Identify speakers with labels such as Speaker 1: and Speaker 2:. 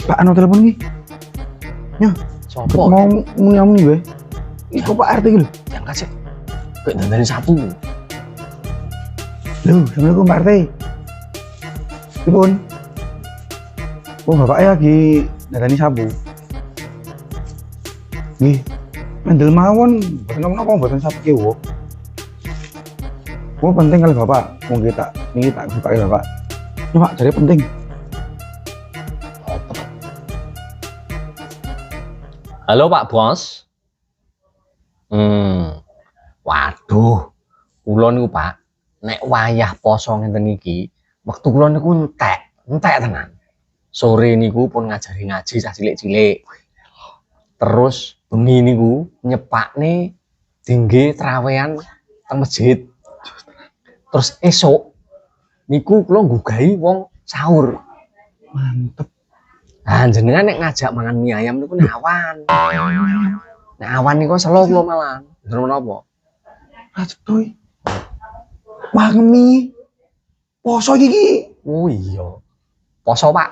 Speaker 1: Pak anu telepon nih. Ya,
Speaker 2: Sopo?
Speaker 1: mau muni gue. Iku Pak RT gitu.
Speaker 2: Yang kasih. Kayak dandani sapu.
Speaker 1: Loh, assalamualaikum Pak RT. Pripun? Oh, bapaknya lagi dandani sabu. Nggih. Mendel mawon, boten napa-napa boten sapu kiwo. Oh, penting kali Bapak. Mungkin tak bukain Bapak. Ini Pak, jadi penting.
Speaker 2: Halo Pak Bos. Waduh. Kula niku Pak, nek wayah poso ngenten iki, wektu kula niku entek tenan. Sore niku pun ngajari ngaji cah cilik-cilik. Terus bengi niku nyepakne dingge trawean teng masjid. Terus esuk niku kula nggugahi wong sahur.
Speaker 1: Mantep.
Speaker 2: Ah jenengan nek ngajak mangan mie ayam niku nek awan. Nek awan niku selo kula malah. Bener menapa?
Speaker 1: Aduh. Pangemi. Poso iki.
Speaker 2: Oh iya. Poso, Pak.